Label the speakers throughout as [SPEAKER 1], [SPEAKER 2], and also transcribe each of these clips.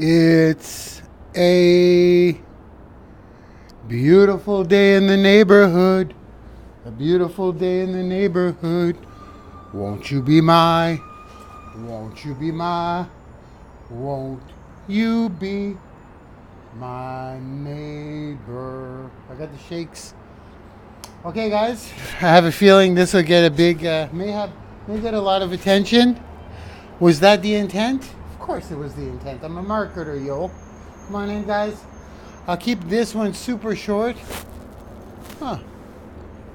[SPEAKER 1] It's a beautiful day in the neighborhood. A beautiful day in the neighborhood. Won't you be my? Won't you be my? Won't you be my neighbor? I got the shakes. Okay, guys. I have a feeling this will get a big, may get a lot of attention. Was that the intent? Of course it was the intent. I'm a marketer, yo. Come on in, guys. I'll keep this one super short. Huh.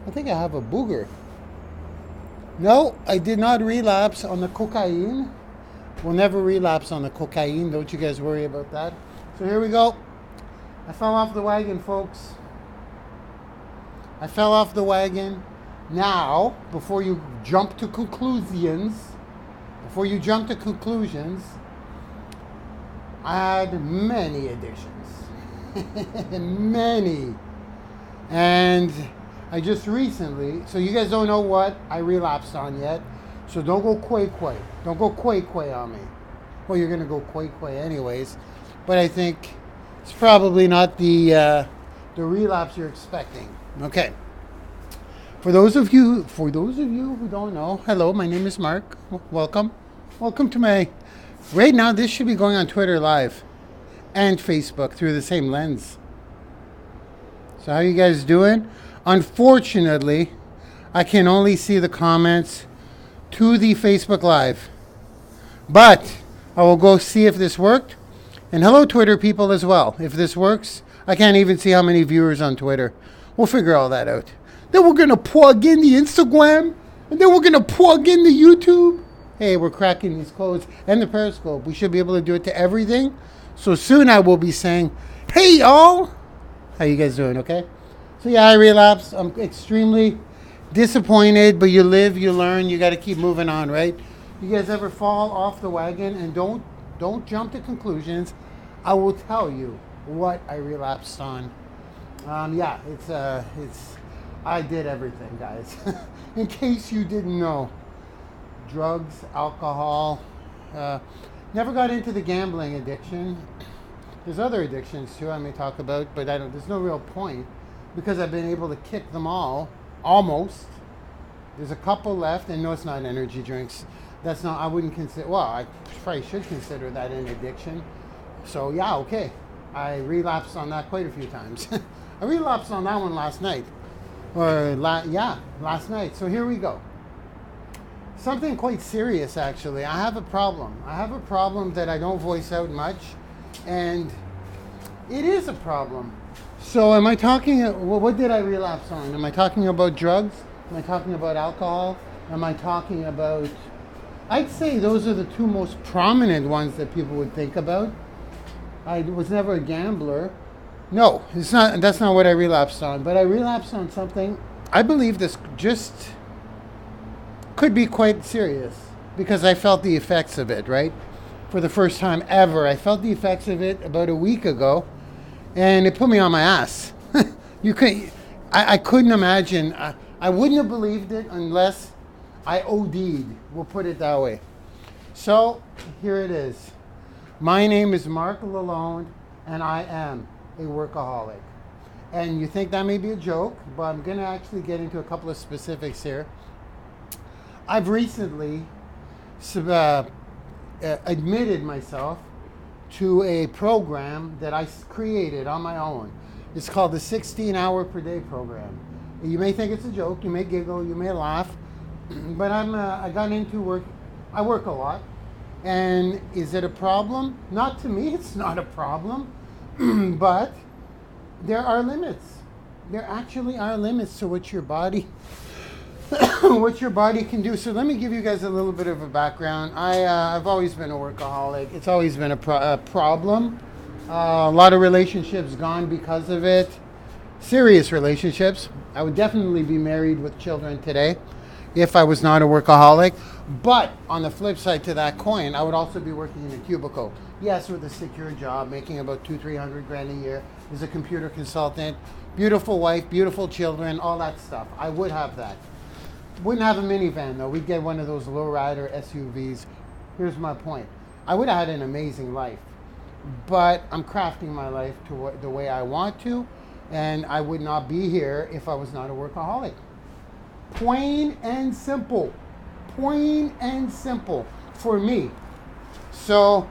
[SPEAKER 1] I think I have a booger. No, I did not relapse on the cocaine. We'll never relapse on the cocaine. Don't you guys worry about that. So here we go. I fell off the wagon, folks. I fell off the wagon. Now, before you jump to conclusions, I had many addictions. Many. And I just recently, so you guys don't know what I relapsed on yet, so don't go quay. Don't go quay on me. Well, you're going to go quay anyways, but I think it's probably not the relapse you're expecting. Okay. For those of you who don't know, hello, my name is Mark. Welcome to my, right now this should be going on Twitter Live and Facebook through the same lens. So how you guys doing? Unfortunately, I can only see the comments to the Facebook Live, but I will go see if this worked. And hello, Twitter people as well. If this works, I can't even see how many viewers on Twitter. We'll figure all that out. Then we're going to plug in the Instagram, and then we're going to plug in the YouTube. Hey, we're cracking these codes and the Periscope. We should be able to do it to everything. So soon I will be saying, hey, y'all. How you guys doing, okay? So yeah, I relapsed. I'm extremely disappointed, but you live, you learn, you got to keep moving on, right? You guys ever fall off the wagon? And don't jump to conclusions. I will tell you what I relapsed on. I did everything, guys. In case you didn't know. Drugs, alcohol. Never got into the gambling addiction. There's other addictions too I may talk about, but there's no real point because I've been able to kick them all, almost. There's a couple left, and no, it's not energy drinks. I wouldn't consider, well, I probably should consider that an addiction. So yeah, okay. I relapsed on that quite a few times. I relapsed on that one last night. Last night. So here we go. Something quite serious, actually. I have a problem. I have a problem that I don't voice out much, and it is a problem. So am I talking, what did I relapse on? Am I talking about drugs? Am I talking about alcohol? Am I talking about, I'd say those are the two most prominent ones that people would think about. I was never a gambler. No, that's not what I relapsed on, but I relapsed on something. I believe this just could be quite serious because I felt the effects of it, right? For the first time ever, I felt the effects of it about a week ago, and it put me on my ass. I couldn't imagine. I wouldn't have believed it unless I OD'd. We'll put it that way. So here it is. My name is Marc Lalonde, and I am a workaholic. And you think that may be a joke, but I'm going to actually get into a couple of specifics here. I've recently admitted myself to a program that I created on my own. It's called the 16-hour per day program. You may think it's a joke, you may giggle, you may laugh, but I got into work. I work a lot. And is it a problem? Not to me, it's not a problem. But there are limits. There actually are limits to what your body can do. So let me give you guys a little bit of a background. I've always been a workaholic. It's always been a problem. A lot of relationships gone because of it. Serious relationships. I would definitely be married with children today if I was not a workaholic. But on the flip side to that coin, I would also be working in a cubicle. Yes, with a secure job, making about $200-300 grand a year as a computer consultant. Beautiful wife, beautiful children, all that stuff. I would have that. Wouldn't have a minivan though. We'd get one of those lowrider SUVs. Here's my point. I would have had an amazing life. but I'm crafting my life to the way I want to, and I would not be here if I was not a workaholic. Plain and simple. Plain and simple for me. So,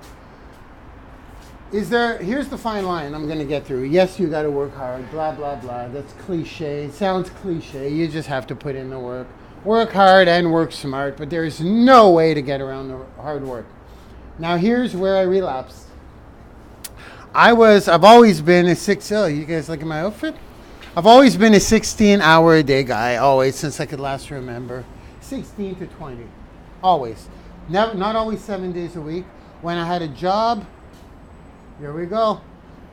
[SPEAKER 1] here's the fine line I'm going to get through. Yes, you got to work hard, blah, blah, blah. That's cliche. It sounds cliche. You just have to put in the work. Work hard and work smart, but there's no way to get around the hard work. Now, here's where I relapsed. I've always been you guys look at my outfit? I've always been a 16-hour-a-day guy, always, since I could last remember. 16 to 20, always. Not always 7 days a week. When I had a job, here we go.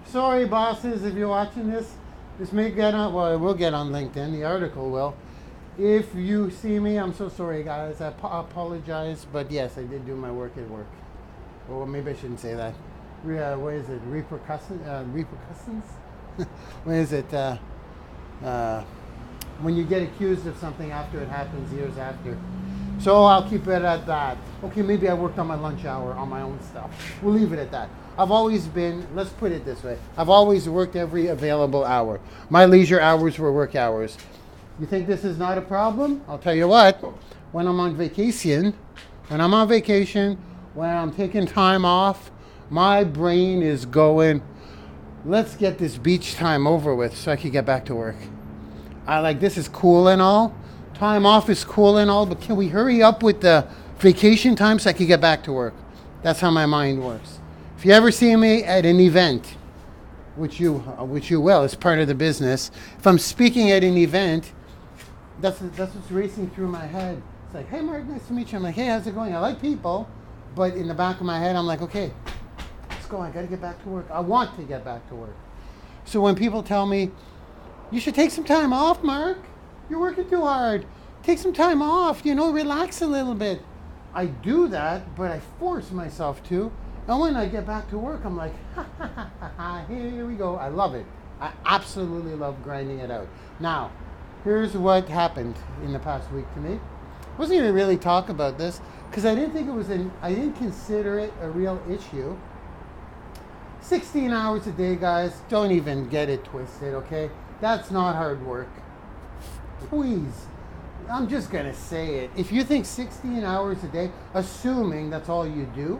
[SPEAKER 1] Sorry, bosses, if you're watching this. This may get on, well, it will get on LinkedIn. The article will. If you see me, I'm so sorry, guys. I apologize, but yes, I did do my work at work. Well, maybe I shouldn't say that. What is it? Repercussions? What is it? When you get accused of something after it happens, years after. So I'll keep it at that. Okay, maybe I worked on my lunch hour on my own stuff. We'll leave it at that. I've always been, let's put it this way, I've always worked every available hour. My leisure hours were work hours. You think this is not a problem? I'll tell you what, when I'm on vacation, when I'm taking time off, my brain is going, let's get this beach time over with so I can get back to work. This is cool and all. Time off is cool and all, but can we hurry up with the vacation time so I can get back to work? That's how my mind works. If you ever see me at an event, which you will, it's part of the business. If I'm speaking at an event, that's what's racing through my head. It's like, hey, Mark, nice to meet you. I'm like, hey, how's it going? I like people, but in the back of my head, I'm like, okay, let's go. I got to get back to work. I want to get back to work. So when people tell me, you should take some time off, Mark. You're working too hard. Take some time off, relax a little bit. I do that, but I force myself to. And when I get back to work, I'm like, here we go. I love it. I absolutely love grinding it out. Now, here's what happened in the past week to me. I wasn't going to really talk about this because I didn't consider it a real issue. 16 hours a day, guys. Don't even get it twisted, okay? That's not hard work. Please. I'm just going to say it. If you think 16 hours a day, assuming that's all you do,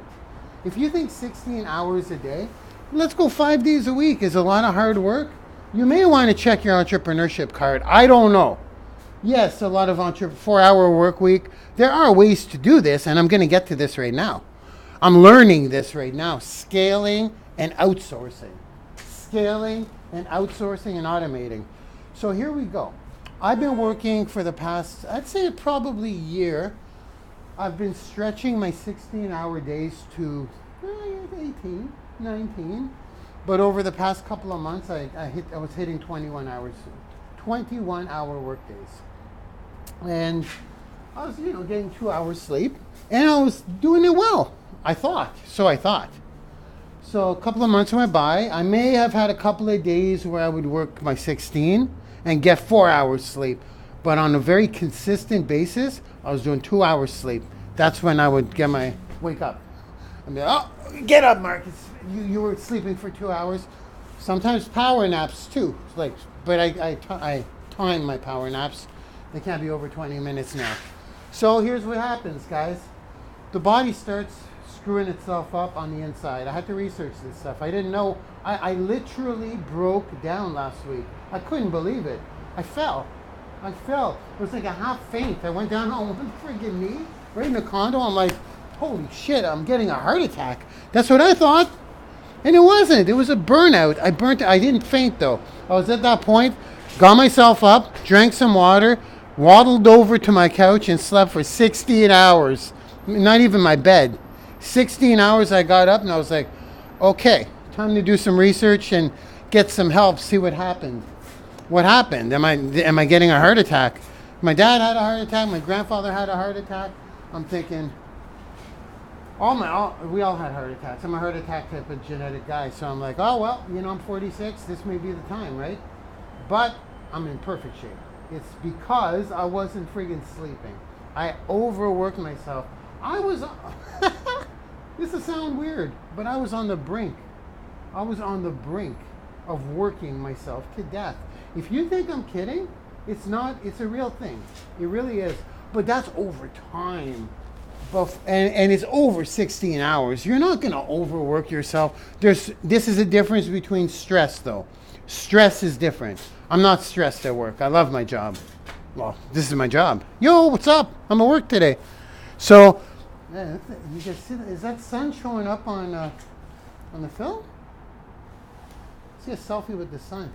[SPEAKER 1] if you think 16 hours a day, let's go 5 days a week is a lot of hard work. You may want to check your entrepreneurship card. I don't know. Yes, a lot of 4-hour work week. There are ways to do this, and I'm going to get to this right now. I'm learning this right now. Scaling and outsourcing. Scaling and outsourcing and automating. So here we go. I've been working for the past, I'd say probably year. I've been stretching my 16-hour days to 18, 19. But over the past couple of months, I was hitting 21-hour work days. And I was, getting 2 hours sleep. And I was doing it well, I thought. So a couple of months went by. I may have had a couple of days where I would work my 16 and get 4 hours sleep. But on a very consistent basis, I was doing 2 hours sleep. That's when I would wake up. I'd be like, oh, get up, Marcus. You were sleeping for 2 hours. Sometimes power naps too. But I time my power naps. They can't be over 20 minutes now. So here's what happens, guys. The body starts screwing itself up on the inside. I had to research this stuff. I didn't know. I literally broke down last week. I couldn't believe it. I fell. It was like a half faint. I went down on one friggin' knee, right in the condo. I'm like, holy shit, I'm getting a heart attack. That's what I thought. And it wasn't. It was a burnout. I didn't faint, though. I was at that point, got myself up, drank some water, waddled over to my couch, and slept for 16 hours. Not even my bed. 16 hours I got up, and I was like, okay, time to do some research and get some help, see what happened. What happened? Am I getting a heart attack? My dad had a heart attack. My grandfather had a heart attack. I'm thinking, we all had heart attacks. I'm a heart attack type of genetic guy. So I'm like, oh, well, I'm 46. This may be the time, right? But I'm in perfect shape. It's because I wasn't friggin' sleeping. I overworked myself. This will sound weird, but I was on the brink I was on the brink of working myself to death. If you think I'm kidding, it's not. It's a real thing. It really is. But that's over time. And it's over 16 hours. You're not going to overwork yourself. This is a difference between stress, though. Stress is different. I'm not stressed at work. I love my job. Well, this is my job. Yo, what's up? I'm at work today. So, you can see, is that sun showing up on the film? See a selfie with the sun.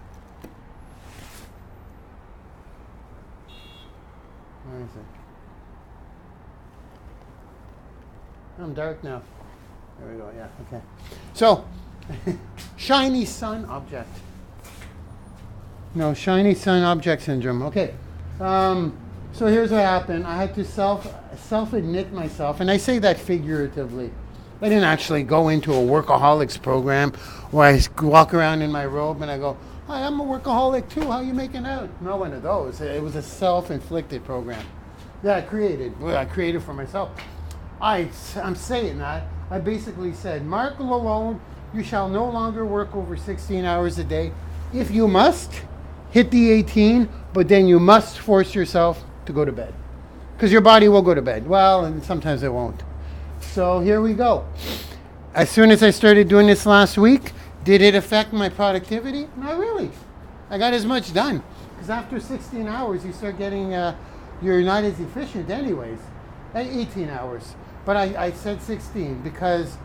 [SPEAKER 1] Where is it? I'm dark now. There we go, yeah, okay. So, shiny sun object. No, shiny sun object syndrome. Okay. So here's what happened. I had to self-admit myself, and I say that figuratively. I didn't actually go into a workaholics program where I walk around in my robe and I go, hi, I'm a workaholic too. How you making out? Not one of those. It was a self-inflicted program that I created. Well, I created for myself. I'm saying that. I basically said, Marc Lalonde, you shall no longer work over 16 hours a day. If you must, hit the 18, but then you must force yourself to go to bed. Because your body will go to bed. Well, and sometimes it won't. So here we go. As soon as I started doing this last week, did it affect my productivity? Not really. I got as much done. Because after 16 hours, you start getting, you're not as efficient anyways. 18 hours. But I said 16 because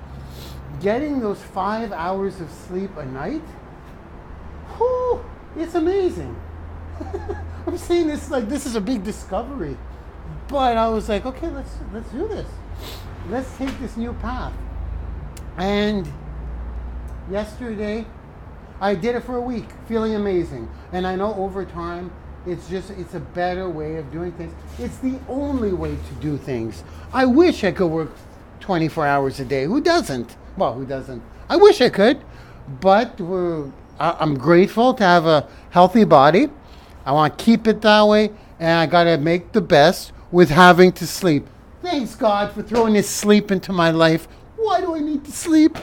[SPEAKER 1] getting those 5 hours of sleep a night, whew, it's amazing. I'm saying this like this is a big discovery. But I was like, okay, let's do this. Let's take this new path. And yesterday, I did it for a week, feeling amazing. And I know over time, it's a better way of doing things. It's the only way to do things. I wish I could work 24 hours a day. Who doesn't? Well, who doesn't? I wish I could, but I'm grateful to have a healthy body. I want to keep it that way, and I got to make the best with having to sleep. Thanks God for throwing this sleep into my life. Why do I need to sleep?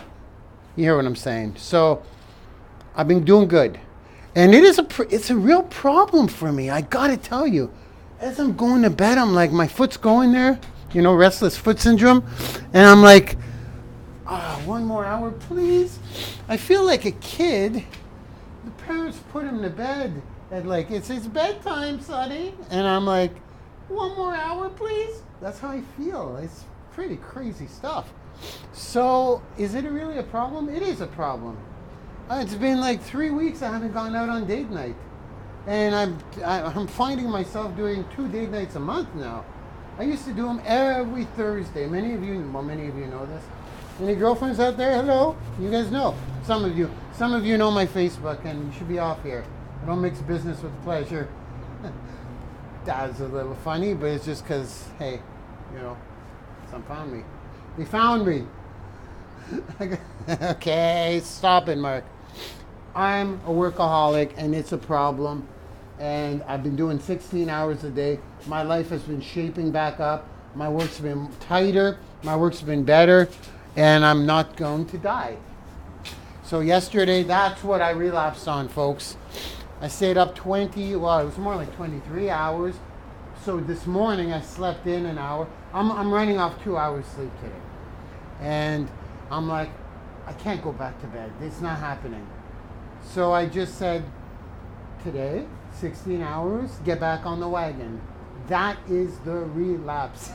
[SPEAKER 1] You hear what I'm saying? So I've been doing good. And it's a real problem for me. I got to tell you, as I'm going to bed, I'm like, my foot's going there, restless foot syndrome. And I'm like, one more hour, please. I feel like a kid. The parents put him to bed at it's bedtime, sonny. And I'm like, one more hour, please. That's how I feel. It's pretty crazy stuff. So is it really a problem? It is a problem. It's been like 3 weeks I haven't gone out on date night. And I'm finding myself doing 2 date nights a month now. I used to do them every Thursday. Many of you know this. Any girlfriends out there? Hello? You guys know. Some of you know my Facebook, and you should be off here. I don't mix business with pleasure. That's a little funny, but it's just because, hey, some found me. They found me. Okay, stop it, Mark. I'm a workaholic, and it's a problem. And I've been doing 16 hours a day. My life has been shaping back up. My work's been tighter. My work's been better. And I'm not going to die. So yesterday, that's what I relapsed on, folks. I stayed up it was more like 23 hours. So this morning, I slept in an hour. I'm running off 2 hours sleep today. And I'm like, I can't go back to bed. It's not happening. So I just said, today, 16 hours, get back on the wagon. That is the relapse.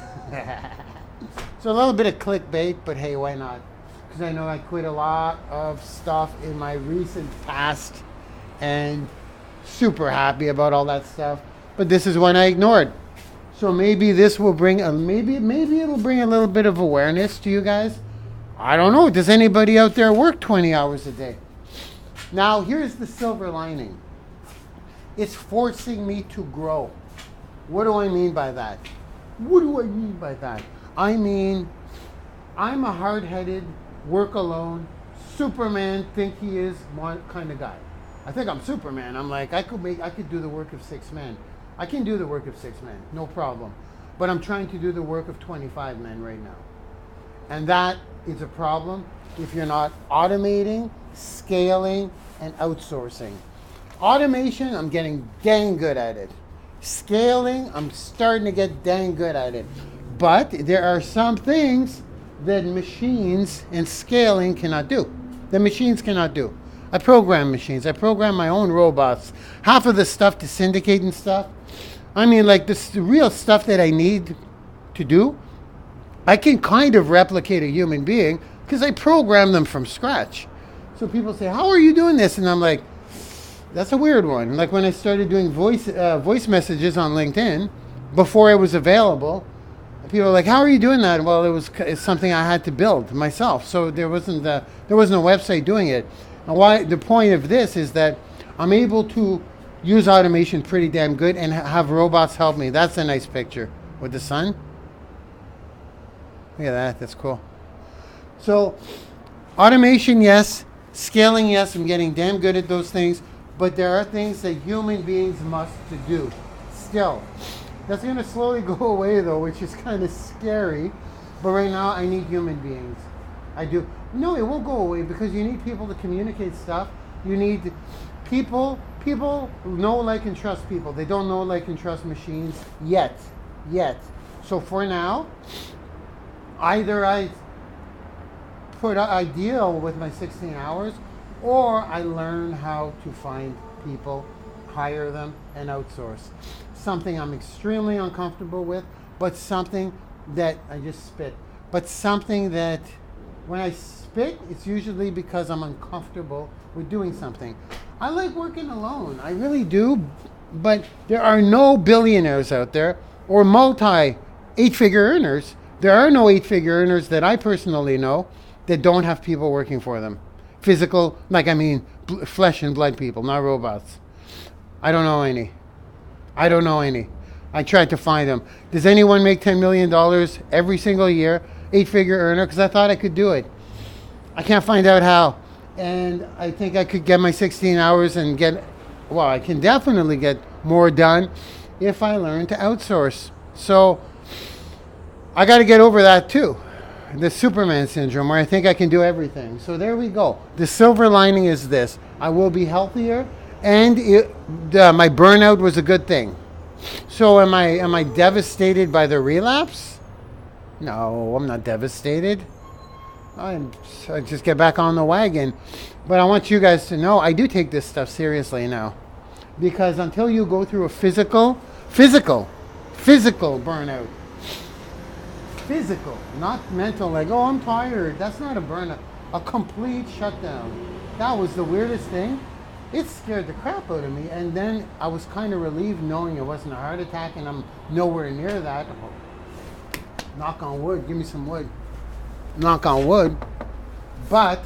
[SPEAKER 1] So a little bit of clickbait, but hey, why not? Because I know I quit a lot of stuff in my recent past and super happy about all that stuff. But this is one I ignored. So maybe this will bring maybe it'll bring a little bit of awareness to you guys. I don't know. Does anybody out there work 20 hours a day? Now, here's the silver lining. It's forcing me to grow. What do I mean by that? I mean, I'm a hard-headed, work alone, Superman, think he is one kind of guy. I think I'm Superman. I'm like, I could do the work of 6 men. I can do the work of 6 men, no problem. But I'm trying to do the work of 25 men right now. And that is a problem if you're not automating scaling, and outsourcing. Automation, I'm getting dang good at it. Scaling, I'm starting to get dang good at it. But there are some things that machines and scaling cannot do. The machines cannot do. I program machines. I program my own robots. Half of the stuff to syndicate and stuff, I mean, like the real stuff that I need to do, I can kind of replicate a human being because I program them from scratch. So people say, how are you doing this? And I'm like, that's a weird one. Like when I started doing voice messages on LinkedIn before it was available, people were like, how are you doing that? Well, it's something I had to build myself. So there wasn't a website doing it. And why the point of this is that I'm able to use automation pretty damn good and have robots help me. That's a nice picture with the sun. Look at that. That's cool. So automation, yes. Scaling, yes. I'm getting damn good at those things. But there are things that human beings must to do still. That's going to slowly go away, though, which is kind of scary. But right now, I need human beings. I do. No, it won't go away because you need people to communicate stuff. You need people who know, like, and trust people. They don't know, like, and trust machines yet. So for now, either I deal with my 16 hours, or I learn how to find people, hire them, and outsource. Something I'm extremely uncomfortable with, but something that I just spit. But something that when I spit, it's usually because I'm uncomfortable with doing something. I like working alone. I really do. But there are no billionaires out there or multi 8-figure earners. There are no 8-figure earners that I personally know that don't have people working for them. Physical, flesh and blood people, not robots. I don't know any. I tried to find them. Does anyone make $10 million every single year, 8-figure earner? Because I thought I could do it. I can't find out how. And I think I could get my 16 hours and I can definitely get more done if I learn to outsource. So I got to get over that too. The Superman syndrome, where I think I can do everything. So there we go. The silver lining is this. I will be healthier, and my burnout was a good thing. So am I devastated by the relapse? No, I'm not devastated. I just get back on the wagon. But I want you guys to know I do take this stuff seriously now. Because until you go through a physical burnout, physical, not mental, like, oh, I'm tired. That's not a burnout. A complete shutdown. That was the weirdest thing. It scared the crap out of me. And then I was kind of relieved knowing it wasn't a heart attack, and I'm nowhere near that. Knock on wood. Give me some wood. Knock on wood. But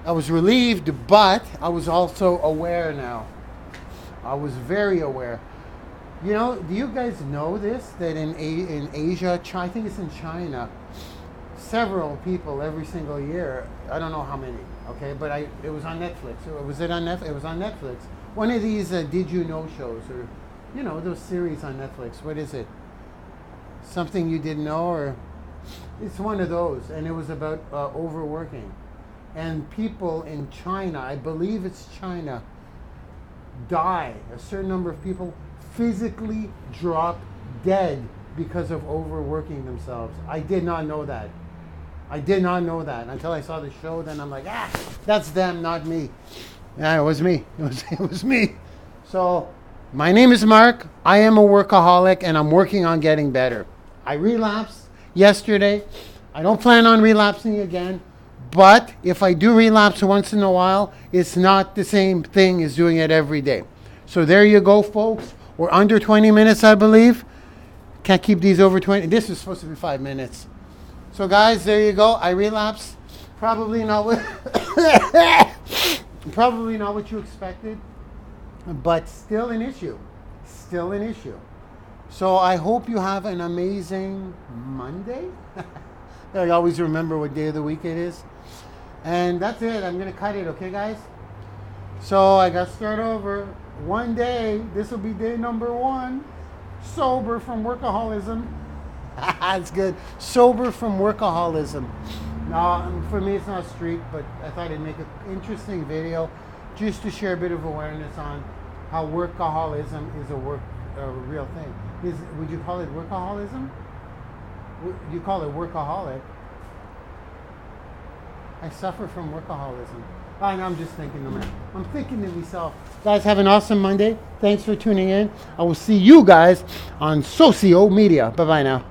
[SPEAKER 1] I was relieved, but I was also aware now. I was very aware. You know, do you guys know this? That in Asia, I think it's in China, several people every single year, I don't know how many, okay, but it was on Netflix. Was it on Netflix? It was on Netflix. One of these Did You Know shows, or, you know, those series on Netflix. What is it? Something You Didn't Know, or it's one of those, and it was about overworking. And people in China, I believe it's China, die. A certain number of people physically drop dead because of overworking themselves. I did not know that. Until I saw the show. Then I'm like, that's them, not me. Yeah, it was me. It was me. So my name is Mark. I am a workaholic, and I'm working on getting better. I relapsed yesterday. I don't plan on relapsing again. But if I do relapse once in a while, it's not the same thing as doing it every day. So there you go, folks. We're under 20 minutes, I believe. Can't keep these over 20. This is supposed to be 5 minutes. So guys, there you go. I relapsed. Probably not what you expected, but still an issue. So I hope you have an amazing Monday. I always remember what day of the week it is. And that's it. I'm going to cut it, okay, guys? So I got to start over. One day, this will be day number 1. Sober from workaholism. That's good. Sober from workaholism. No, for me it's not a streak, but I thought I'd make an interesting video just to share a bit of awareness on how workaholism is a real thing. Would you call it workaholism? You call it workaholic. I suffer from workaholism. I'm just thinking to myself. I'm thinking to myself. Guys, have an awesome Monday. Thanks for tuning in. I will see you guys on Socio Media. Bye-bye now.